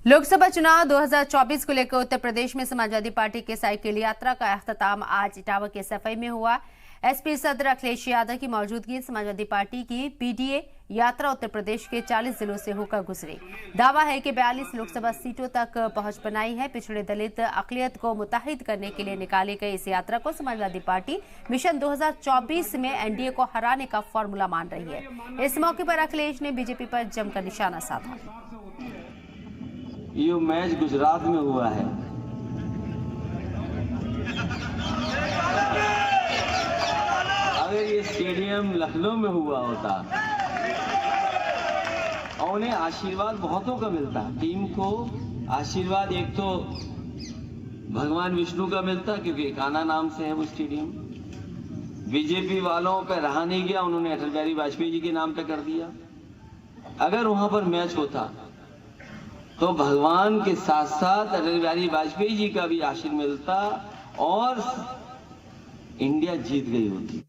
लोकसभा चुनाव 2024 को लेकर उत्तर प्रदेश में समाजवादी पार्टी की साइकिल यात्रा का अख्ताम आज इटावा के सफाई में हुआ। एसपी सदर अखिलेश यादव की मौजूदगी समाजवादी पार्टी की पीडीए यात्रा उत्तर प्रदेश के 40 जिलों से होकर गुजरी। दावा है कि 42 लोकसभा सीटों तक पहुंच बनाई है। पिछड़े दलित अक़लियत को मुत्तहिद करने के लिए निकाली गई इस यात्रा को समाजवादी पार्टी मिशन 2024 में एनडीए को हराने का फॉर्मूला मान रही है। इस मौके पर अखिलेश ने बीजेपी पर जमकर निशाना साधा। ये मैच गुजरात में हुआ है। अगर ये स्टेडियम लखनऊ में हुआ होता और उन्हें आशीर्वाद बहुतों का मिलता, टीम को आशीर्वाद एक तो भगवान विष्णु का मिलता क्योंकि कान्हा नाम से है वो स्टेडियम। बीजेपी वालों पे रहा नहीं गया, उन्होंने अटल बिहारी वाजपेयी जी के नाम पे कर दिया। अगर वहां पर मैच होता तो भगवान के साथ साथ अटल बिहारी वाजपेयी जी का भी आशीर्वाद मिलता और इंडिया जीत गई होती।